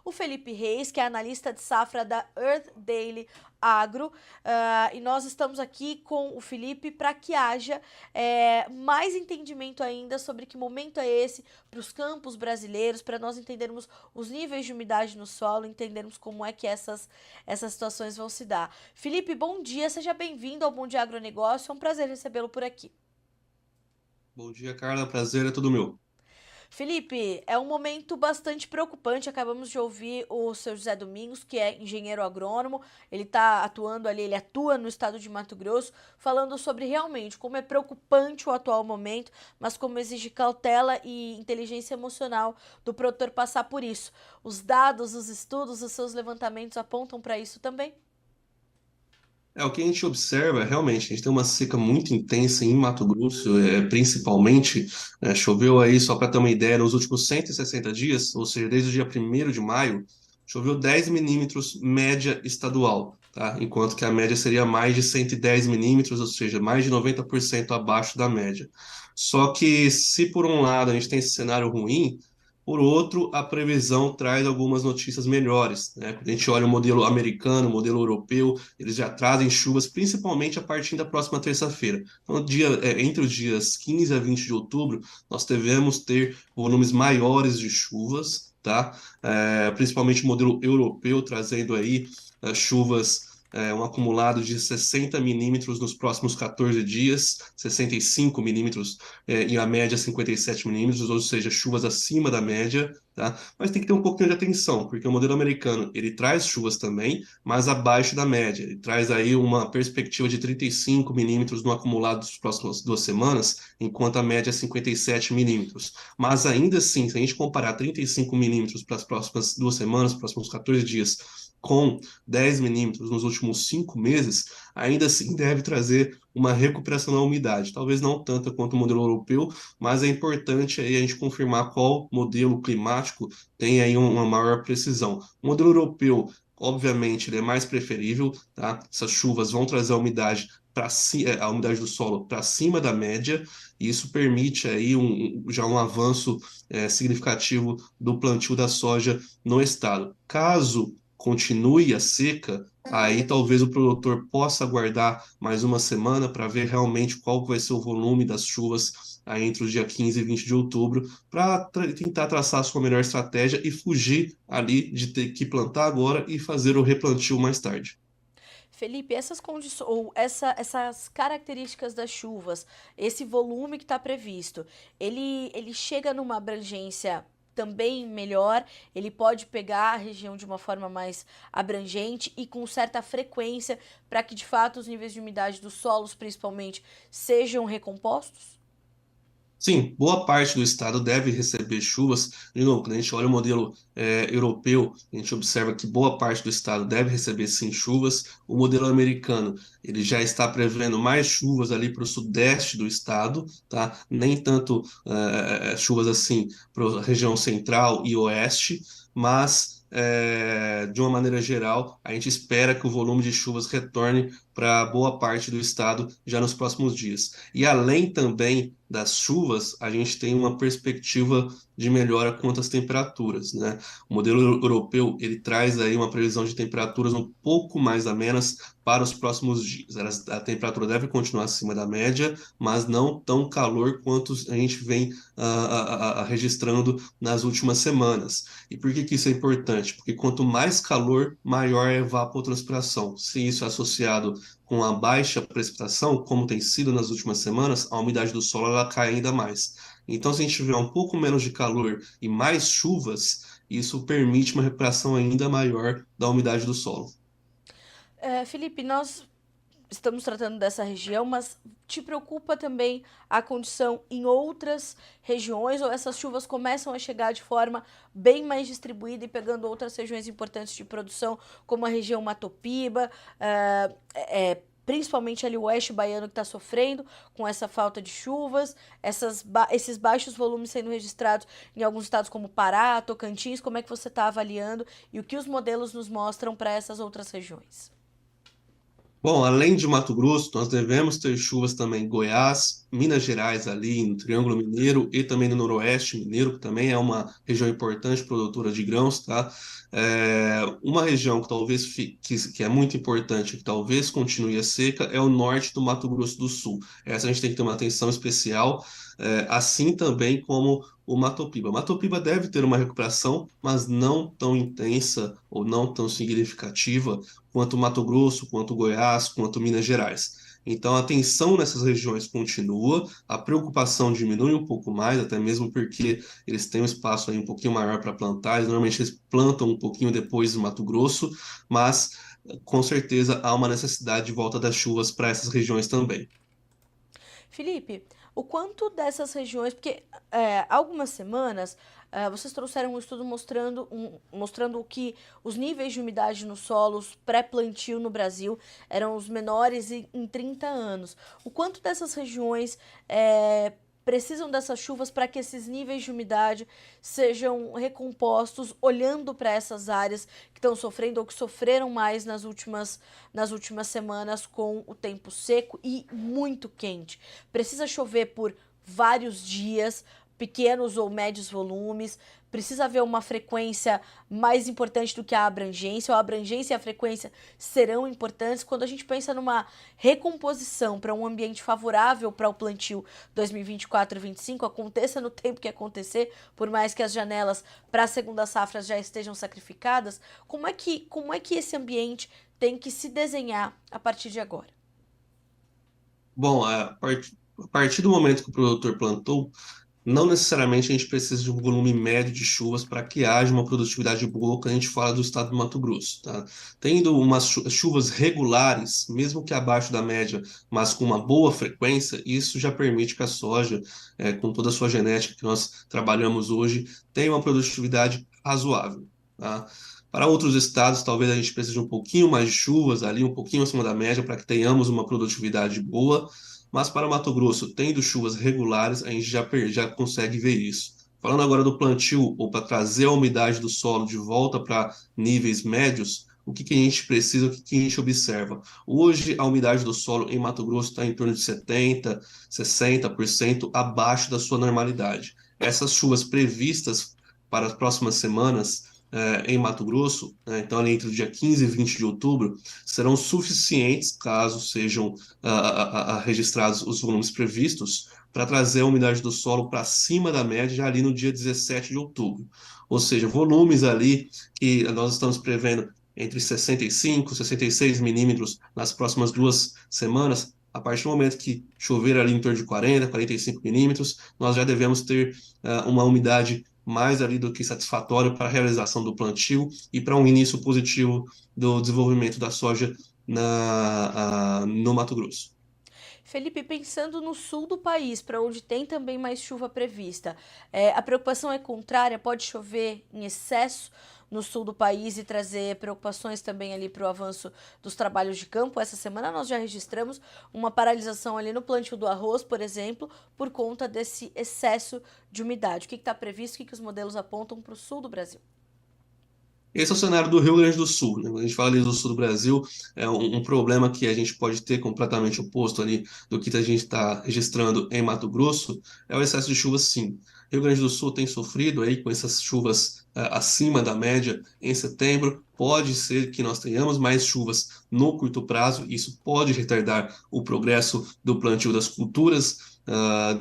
o Felipe Reis, que é analista de safra da Earth Daily Agro, e nós estamos aqui com o Felipe para que haja mais entendimento ainda sobre que momento é esse para os campos brasileiros, para nós entendermos os níveis de umidade no solo, entendermos como é que essas situações vão se dar. Felipe, bom dia, seja bem-vindo ao Bom Dia Agronegócio, é um prazer recebê-lo por aqui. Bom dia, Carla. Prazer é todo meu. Felipe, é um momento bastante preocupante. Acabamos de ouvir o seu José Domingos, que é engenheiro agrônomo. Ele está atuando ali, ele atua no estado de Mato Grosso, falando sobre realmente como é preocupante o atual momento, mas como exige cautela e inteligência emocional do produtor passar por isso. Os dados, os estudos, os seus levantamentos apontam para isso também? O que a gente observa, realmente, a gente tem uma seca muito intensa em Mato Grosso, principalmente, choveu aí, só para ter uma ideia, nos últimos 160 dias, ou seja, desde o dia 1º de maio, choveu 10 milímetros média estadual, tá? Enquanto que a média seria mais de 110 milímetros, ou seja, mais de 90% abaixo da média. Só que, se por um lado a gente tem esse cenário ruim, por outro, a previsão traz algumas notícias melhores, né? Quando a gente olha o modelo americano, o modelo europeu, eles já trazem chuvas, principalmente a partir da próxima terça-feira. Então, entre os dias 15 a 20 de outubro, nós devemos ter volumes maiores de chuvas, tá? Principalmente o modelo europeu trazendo aí chuvas, um acumulado de 60 milímetros nos próximos 14 dias, 65 milímetros e a média 57 milímetros, ou seja, chuvas acima da média, tá? Mas tem que ter um pouquinho de atenção, porque o modelo americano, ele traz chuvas também, mas abaixo da média. Ele traz aí uma perspectiva de 35 milímetros no acumulado das próximas 2 semanas, enquanto a média é 57 milímetros. Mas ainda assim, se a gente comparar 35 milímetros para as próximas 2 semanas, próximos 14 dias, com 10 milímetros nos últimos 5 meses, ainda assim deve trazer uma recuperação da umidade. Talvez não tanta quanto o modelo europeu, mas é importante aí a gente confirmar qual modelo climático tem aí uma maior precisão. O modelo europeu, obviamente, ele é mais preferível, tá? Essas chuvas vão trazer a umidade a umidade do solo para cima da média, e isso permite aí já um avanço significativo do plantio da soja no estado. Caso continue a seca, aí talvez o produtor possa aguardar mais uma semana para ver realmente qual vai ser o volume das chuvas aí entre os dias 15 e 20 de outubro, para tentar traçar a sua melhor estratégia e fugir ali de ter que plantar agora e fazer o replantio mais tarde. Felipe, essas condições, ou essas características das chuvas, esse volume que está previsto, ele chega numa abrangência também melhor, ele pode pegar a região de uma forma mais abrangente e com certa frequência para que de fato os níveis de umidade dos solos, principalmente, sejam recompostos? Sim, boa parte do estado deve receber chuvas. De novo, quando a gente olha o modelo europeu, a gente observa que boa parte do estado deve receber sim chuvas. O modelo americano, ele já está prevendo mais chuvas ali para o sudeste do estado, tá? Nem tanto chuvas assim para a região central e oeste, mas de uma maneira geral, a gente espera que o volume de chuvas retorne para boa parte do estado já nos próximos dias. E além também das chuvas, a gente tem uma perspectiva de melhora quanto às temperaturas, né? O modelo europeu, ele traz aí uma previsão de temperaturas um pouco mais amenas para os próximos dias. A temperatura deve continuar acima da média, mas não tão calor quanto a gente vem registrando nas últimas semanas. E por que que isso é importante? Porque quanto mais calor, maior é a evapotranspiração. Se isso é associado com a baixa precipitação, como tem sido nas últimas semanas, a umidade do solo ela cai ainda mais. Então, se a gente tiver um pouco menos de calor e mais chuvas, isso permite uma recuperação ainda maior da umidade do solo. Felipe, nós estamos tratando dessa região, mas te preocupa também a condição em outras regiões ou essas chuvas começam a chegar de forma bem mais distribuída e pegando outras regiões importantes de produção, como a região Matopiba, principalmente ali o oeste baiano que está sofrendo com essa falta de chuvas, esses baixos volumes sendo registrados em alguns estados como Pará, Tocantins, como é que você está avaliando e o que os modelos nos mostram para essas outras regiões? Bom, além de Mato Grosso, nós devemos ter chuvas também em Goiás, Minas Gerais, ali no Triângulo Mineiro e também no Noroeste Mineiro, que também é uma região importante produtora de grãos, tá? Uma região que talvez que é muito importante, que talvez continue a seca, é o norte do Mato Grosso do Sul. Essa a gente tem que ter uma atenção especial, assim também como o Mato Piba. O Mato Piba deve ter uma recuperação, mas não tão intensa ou não tão significativa quanto Mato Grosso, quanto Goiás, quanto Minas Gerais. Então a tensão nessas regiões continua, a preocupação diminui um pouco mais, até mesmo porque eles têm um espaço aí um pouquinho maior para plantar, normalmente eles plantam um pouquinho depois do Mato Grosso, mas com certeza há uma necessidade de volta das chuvas para essas regiões também. Felipe, o quanto dessas regiões, porque há algumas semanas vocês trouxeram um estudo mostrando que os níveis de umidade nos solos pré-plantio no Brasil eram os menores em 30 anos. O quanto dessas regiões precisam dessas chuvas para que esses níveis de umidade sejam recompostos, olhando para essas áreas que estão sofrendo ou que sofreram mais nas últimas semanas com o tempo seco e muito quente. Precisa chover por vários dias, pequenos ou médios volumes, precisa haver uma frequência mais importante do que a abrangência, ou a abrangência e a frequência serão importantes quando a gente pensa numa recomposição para um ambiente favorável para o plantio 2024-25, aconteça no tempo que acontecer, por mais que as janelas para a segunda safra já estejam sacrificadas, como é que esse ambiente tem que se desenhar a partir de agora? Bom, a partir do momento que o produtor plantou, não necessariamente a gente precisa de um volume médio de chuvas para que haja uma produtividade boa quando a gente fala do estado do Mato Grosso, tá? Tendo umas chuvas regulares, mesmo que abaixo da média, mas com uma boa frequência, isso já permite que a soja, com toda a sua genética que nós trabalhamos hoje, tenha uma produtividade razoável, tá? Para outros estados, talvez a gente precise de um pouquinho mais de chuvas ali, um pouquinho acima da média, para que tenhamos uma produtividade boa, mas para Mato Grosso, tendo chuvas regulares, a gente já consegue ver isso. Falando agora do plantio, ou para trazer a umidade do solo de volta para níveis médios, o que a gente precisa, o que a gente observa? Hoje, a umidade do solo em Mato Grosso está em torno de 70, 60% abaixo da sua normalidade. Essas chuvas previstas para as próximas semanas em Mato Grosso, né, então ali entre o dia 15 e 20 de outubro, serão suficientes, caso sejam registrados os volumes previstos, para trazer a umidade do solo para cima da média já ali no dia 17 de outubro. Ou seja, volumes ali que nós estamos prevendo entre 65 e 66 milímetros nas próximas 2 semanas. A partir do momento que chover ali em torno de 40, 45 milímetros, nós já devemos ter uma umidade mais ali do que satisfatória para a realização do plantio e para um início positivo do desenvolvimento da soja no Mato Grosso. Felipe, pensando no sul do país, para onde tem também mais chuva prevista, a preocupação é contrária? Pode chover em excesso no sul do país e trazer preocupações também ali para o avanço dos trabalhos de campo? Essa semana nós já registramos uma paralisação ali no plantio do arroz, por exemplo, por conta desse excesso de umidade. O que está previsto? O que os modelos apontam para o sul do Brasil? Esse é o cenário do Rio Grande do Sul, né? Quando a gente fala ali do sul do Brasil, é um problema que a gente pode ter completamente oposto ali do que a gente está registrando em Mato Grosso, é o excesso de chuva, sim. Rio Grande do Sul tem sofrido aí com essas chuvas acima da média em setembro. Pode ser que nós tenhamos mais chuvas no curto prazo, isso pode retardar o progresso do plantio das culturas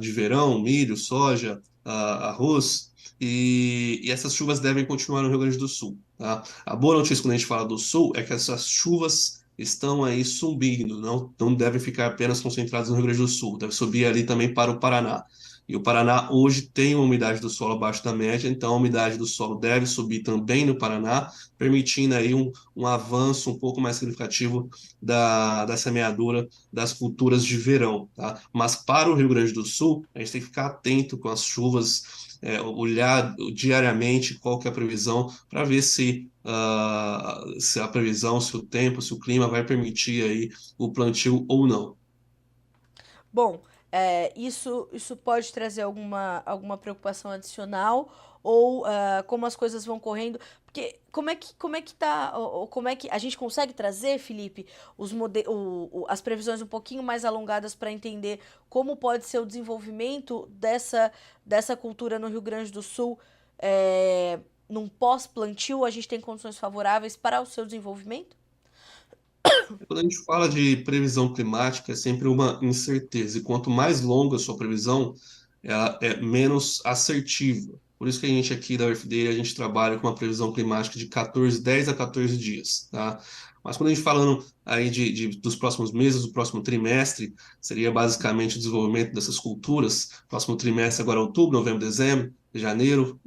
de verão, milho, soja, arroz, e essas chuvas devem continuar no Rio Grande do Sul. Tá? A boa notícia quando a gente fala do sul é que essas chuvas estão aí subindo, não devem ficar apenas concentradas no Rio Grande do Sul, deve subir ali também para o Paraná. E o Paraná hoje tem uma umidade do solo abaixo da média, então a umidade do solo deve subir também no Paraná, permitindo aí um avanço um pouco mais significativo da semeadura das culturas de verão. Tá? Mas para o Rio Grande do Sul, a gente tem que ficar atento com as chuvas, olhar diariamente qual que é a previsão para ver se a previsão, se o tempo, se o clima vai permitir aí o plantio ou não. Bom, isso pode trazer alguma preocupação adicional ou como as coisas vão correndo. Porque como é que tá, ou como é que a gente consegue trazer, Felipe, as previsões um pouquinho mais alongadas para entender como pode ser o desenvolvimento dessa cultura no Rio Grande do Sul, num pós-plantio, a gente tem condições favoráveis para o seu desenvolvimento? Quando a gente fala de previsão climática, é sempre uma incerteza, e quanto mais longa a sua previsão, ela é menos assertiva. Por isso que a gente aqui da UFD, a gente trabalha com uma previsão climática de 10 a 14 dias, tá? Mas quando a gente falando aí dos próximos meses, do próximo trimestre, seria basicamente o desenvolvimento dessas culturas. Próximo trimestre agora é outubro, novembro, dezembro, janeiro,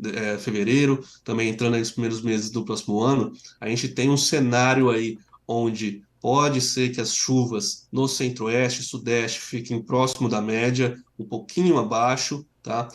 fevereiro, também entrando aí nos primeiros meses do próximo ano, a gente tem um cenário aí onde pode ser que as chuvas no centro-oeste e sudeste fiquem próximo da média, um pouquinho abaixo, tá?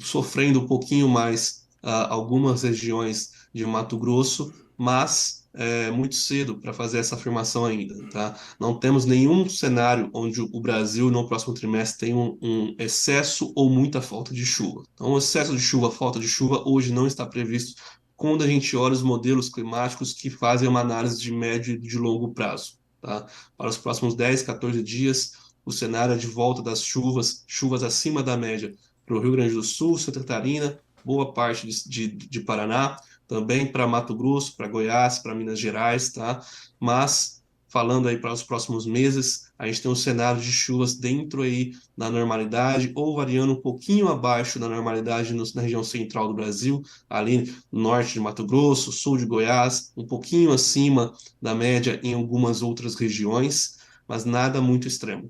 Sofrendo um pouquinho mais algumas regiões de Mato Grosso, mas é muito cedo para fazer essa afirmação ainda, tá? Não temos nenhum cenário onde o Brasil no próximo trimestre tem um excesso ou muita falta de chuva. Então, o excesso de chuva, falta de chuva, hoje não está previsto quando a gente olha os modelos climáticos que fazem uma análise de médio e de longo prazo. Tá? Para os próximos 10, 14 dias, o cenário é de volta das chuvas, chuvas acima da média para o Rio Grande do Sul, Santa Catarina, boa parte de Paraná, também para Mato Grosso, para Goiás, para Minas Gerais, tá? Mas falando aí para os próximos meses, a gente tem um cenário de chuvas dentro aí da normalidade ou variando um pouquinho abaixo da normalidade na região central do Brasil, ali no norte de Mato Grosso, sul de Goiás, um pouquinho acima da média em algumas outras regiões, mas nada muito extremo.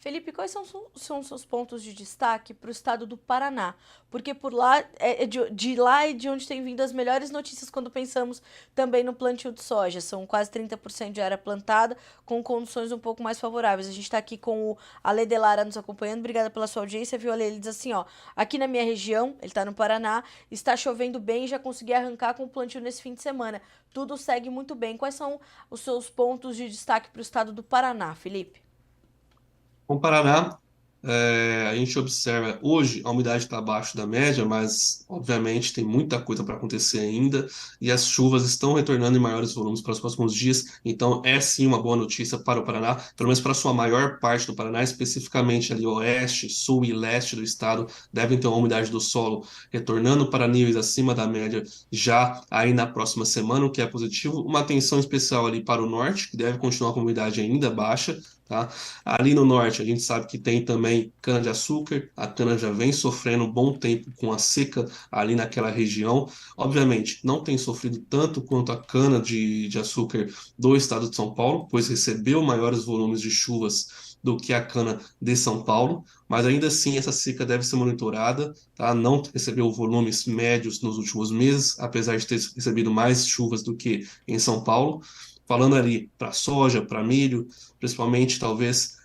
Felipe, quais são os seus pontos de destaque para o estado do Paraná? Porque por lá, de lá é de onde tem vindo as melhores notícias quando pensamos também no plantio de soja. São quase 30% de área plantada, com condições um pouco mais favoráveis. A gente está aqui com o Ale Delara nos acompanhando. Obrigada pela sua audiência, viu, Ale? Ele diz assim, ó, aqui na minha região, ele está no Paraná, está chovendo bem e já consegui arrancar com o plantio nesse fim de semana. Tudo segue muito bem. Quais são os seus pontos de destaque para o estado do Paraná, Felipe? Com o Paraná, a gente observa hoje a umidade está abaixo da média, mas obviamente tem muita coisa para acontecer ainda e as chuvas estão retornando em maiores volumes para os próximos dias. Então é sim uma boa notícia para o Paraná, pelo menos para a sua maior parte do Paraná, especificamente ali oeste, sul e leste do estado, devem ter uma umidade do solo retornando para níveis acima da média já aí na próxima semana, o que é positivo. Uma atenção especial ali para o norte, que deve continuar com umidade ainda baixa. Tá? Ali no norte, a gente sabe que tem também cana-de-açúcar. A cana já vem sofrendo um bom tempo com a seca ali naquela região. Obviamente, não tem sofrido tanto quanto a cana de açúcar do estado de São Paulo, pois recebeu maiores volumes de chuvas do que a cana de São Paulo, mas ainda assim essa seca deve ser monitorada, tá? Não recebeu volumes médios nos últimos meses, apesar de ter recebido mais chuvas do que em São Paulo. Falando ali para soja, para milho, principalmente talvez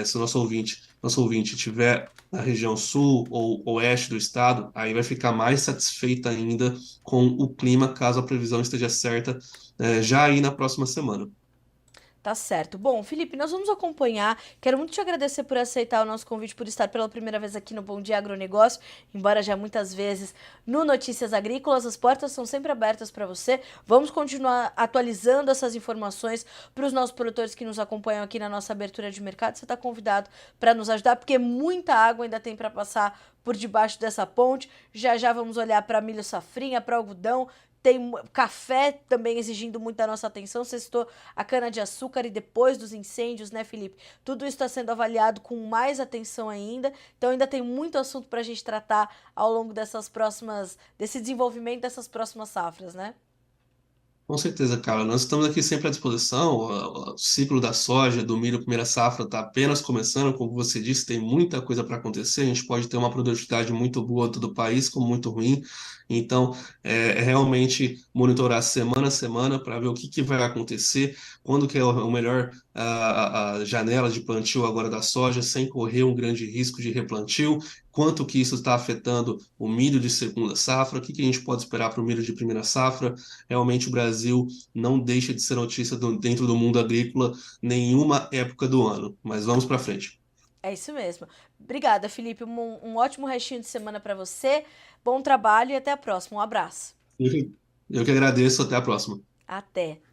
se o nosso ouvinte tiver na região sul ou oeste do estado, aí vai ficar mais satisfeita ainda com o clima, caso a previsão esteja certa, já aí na próxima semana. Tá certo. Bom, Felipe, nós vamos acompanhar. Quero muito te agradecer por aceitar o nosso convite, por estar pela primeira vez aqui no Bom Dia Agronegócio, embora já muitas vezes no Notícias Agrícolas. As portas são sempre abertas para você. Vamos continuar atualizando essas informações para os nossos produtores que nos acompanham aqui na nossa abertura de mercado. Você está convidado para nos ajudar, porque muita água ainda tem para passar por debaixo dessa ponte. Já já vamos olhar para milho safrinha, para algodão. Tem café também exigindo muito da nossa atenção. Você citou a cana-de-açúcar e depois dos incêndios, né, Felipe? Tudo isso está sendo avaliado com mais atenção ainda. Então ainda tem muito assunto para a gente tratar ao longo desse desenvolvimento dessas próximas safras, né? Com certeza, cara. Nós estamos aqui sempre à disposição. O ciclo da soja, do milho, primeira safra, está apenas começando. Como você disse, tem muita coisa para acontecer. A gente pode ter uma produtividade muito boa do país, como muito ruim. Então, é realmente monitorar semana a semana para ver o que vai acontecer, quando que é o melhor a janela de plantio agora da soja, sem correr um grande risco de replantio, quanto que isso está afetando o milho de segunda safra, o que a gente pode esperar para o milho de primeira safra. Realmente o Brasil não deixa de ser notícia dentro do mundo agrícola nenhuma época do ano. Mas vamos para frente. É isso mesmo. Obrigada, Felipe. Um ótimo restinho de semana para você. Bom trabalho e até a próxima. Um abraço. Eu que agradeço, até a próxima. Até!